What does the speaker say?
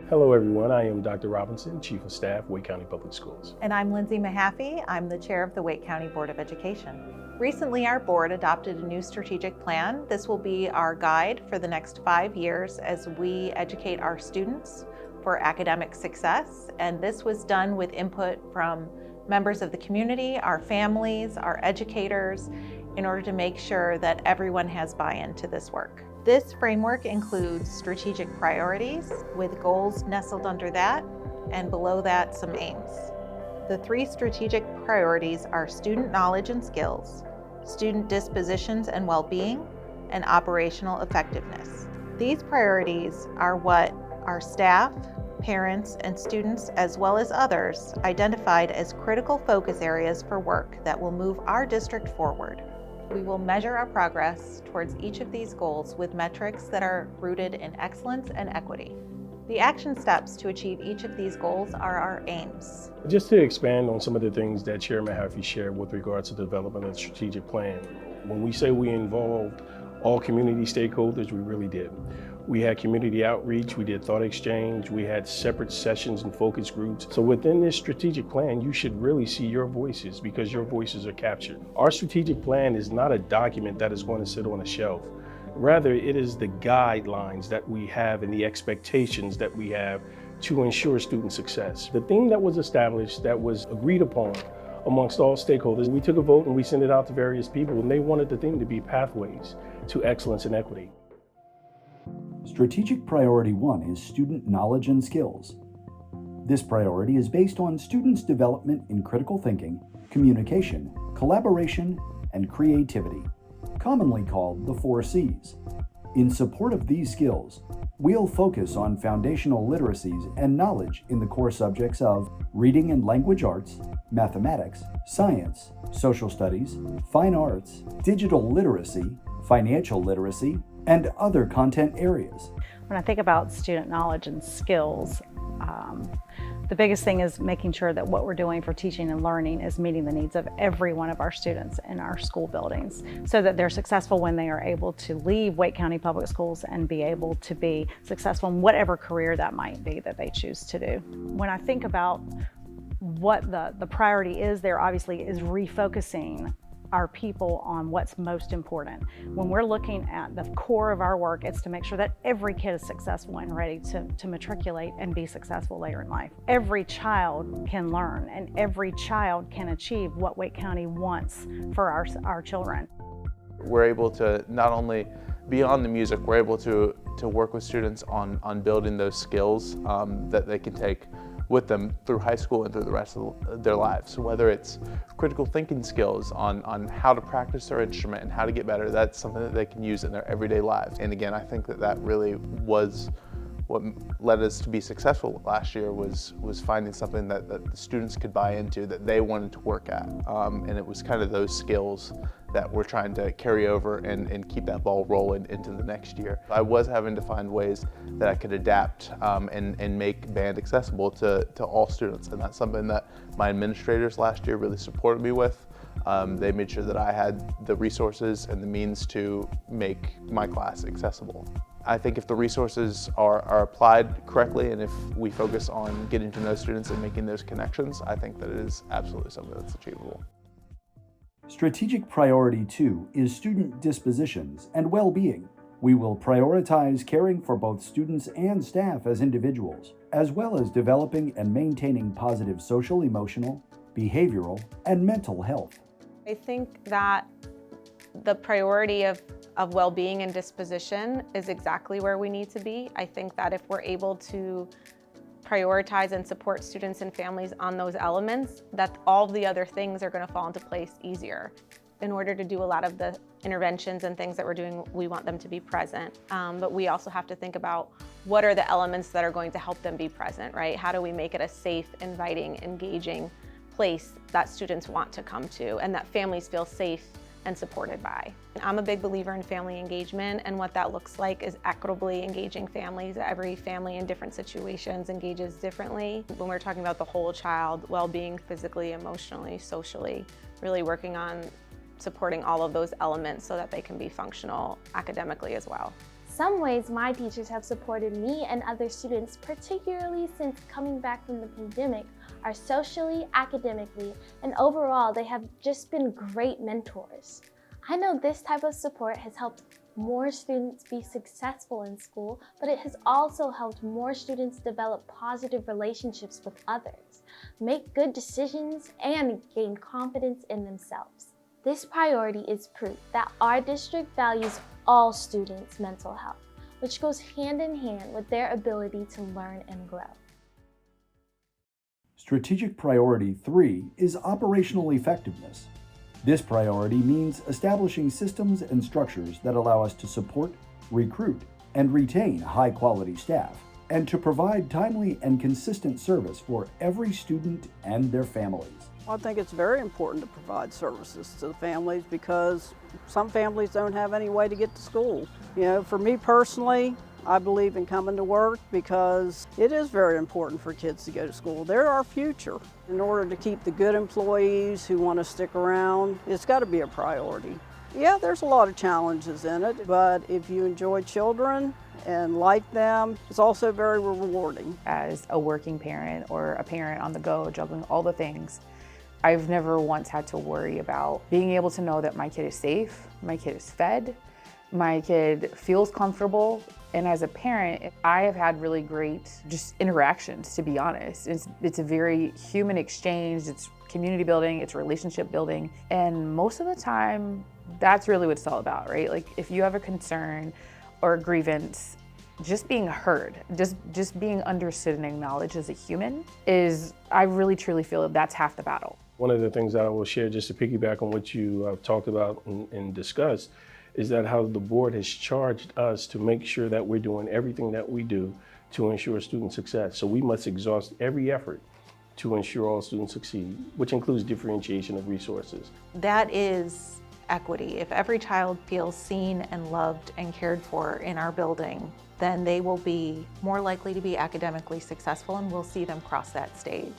Hello everyone, I am Dr. Robinson, Chief of Staff, Wake County Public Schools. And I'm Lindsay Mahaffey. I'm the chair of the Wake County Board of Education. Recently, our board adopted a new strategic plan. This will be our guide for the next 5 years as we educate our students for academic success. And this was done with input from members of the community, our families, our educators, in order to make sure that everyone has buy-in to this work. This framework includes strategic priorities with goals nestled under that, and below that, some aims. The 3 strategic priorities are student knowledge and skills, student dispositions and well-being, and operational effectiveness. These priorities are what our staff, parents, and students, as well as others, identified as critical focus areas for work that will move our district forward. We will measure our progress towards each of these goals with metrics that are rooted in excellence and equity. The action steps to achieve each of these goals are our aims. Just to expand on some of the things that Chairman Mahaffey shared with regards to the development of the strategic plan, when we say we involved all community stakeholders, we really did. We had community outreach, we did thought exchange, we had separate sessions and focus groups. So within this strategic plan, you should really see your voices because your voices are captured. Our strategic plan is not a document that is going to sit on a shelf. Rather, it is the guidelines that we have and the expectations that we have to ensure student success. The thing that was established, that was agreed upon amongst all stakeholders, we took a vote and we sent it out to various people, and they wanted the thing to be pathways to excellence and equity. Strategic Priority 1 is student knowledge and skills. This priority is based on students' development in critical thinking, communication, collaboration, and creativity, commonly called the 4 C's. In support of these skills, we'll focus on foundational literacies and knowledge in the core subjects of reading and language arts, mathematics, science, social studies, fine arts, digital literacy, financial literacy, and other content areas. When I think about student knowledge and skills, the biggest thing is making sure that what we're doing for teaching and learning is meeting the needs of every one of our students in our school buildings so that they're successful when they are able to leave Wake County Public Schools and be able to be successful in whatever career that might be that they choose to do. When I think about what the priority is there, obviously, is refocusing our people on what's most important. When we're looking at the core of our work, it's to make sure that every kid is successful and ready to matriculate and be successful later in life. Every child can learn and every child can achieve what Wake County wants for our children. We're able to not only beyond the music, we're able to work with students on building those skills that they can take with them through high school and through the rest of their lives. So whether it's critical thinking skills on how to practice their instrument and how to get better, that's something that they can use in their everyday lives. And again, I think that really was what led us to be successful last year was finding something that the students could buy into, that they wanted to work at. And it was kind of those skills that we're trying to carry over and keep that ball rolling into the next year. I was having to find ways that I could adapt and make band accessible to all students. And that's something that my administrators last year really supported me with. They made sure that I had the resources and the means to make my class accessible. I think if the resources are applied correctly and if we focus on getting to know students and making those connections, I think that it is absolutely something that's achievable. Strategic Priority 2 is student dispositions and well-being. We will prioritize caring for both students and staff as individuals, as well as developing and maintaining positive social, emotional, behavioral, and mental health. I think that the priority of well-being and disposition is exactly where we need to be. I think that if we're able to prioritize and support students and families on those elements, that all the other things are going to fall into place easier. In order to do a lot of the interventions and things that we're doing, we want them to be present. But we also have to think about what are the elements that are going to help them be present, right? How do we make it a safe, inviting, engaging place that students want to come to and that families feel safe and supported by. I'm a big believer in family engagement, and what that looks like is equitably engaging families. Every family in different situations engages differently. When we're talking about the whole child, well-being physically, emotionally, socially, really working on supporting all of those elements so that they can be functional academically as well. some ways, my teachers have supported me and other students, particularly since coming back from the pandemic, are socially, academically, and overall, they have just been great mentors. I know this type of support has helped more students be successful in school, but it has also helped more students develop positive relationships with others, make good decisions, and gain confidence in themselves. This priority is proof that our district values all students' mental health, which goes hand in hand with their ability to learn and grow. Strategic Priority 3 is operational effectiveness. This priority means establishing systems and structures that allow us to support, recruit, and retain high-quality staff, and to provide timely and consistent service for every student and their families. I think it's very important to provide services to the families because some families don't have any way to get to school. You know, for me personally, I believe in coming to work because it is very important for kids to go to school. They're our future. In order to keep the good employees who want to stick around, it's got to be a priority. Yeah, there's a lot of challenges in it, but if you enjoy children and like them, it's also very rewarding. As a working parent or a parent on the go, juggling all the things, I've never once had to worry about being able to know that my kid is safe, my kid is fed, my kid feels comfortable. And as a parent, I have had really great just interactions, to be honest. It's a very human exchange, it's community building, it's relationship building. And most of the time, that's really what it's all about, right? Like if you have a concern or a grievance, just being heard, just being understood and acknowledged as a human is, I really truly feel that that's half the battle. One of the things that I will share, just to piggyback on what you talked about and discussed, is that how the board has charged us to make sure that we're doing everything that we do to ensure student success. So we must exhaust every effort to ensure all students succeed, which includes differentiation of resources. That is equity. If every child feels seen and loved and cared for in our building, then they will be more likely to be academically successful and we'll see them cross that stage.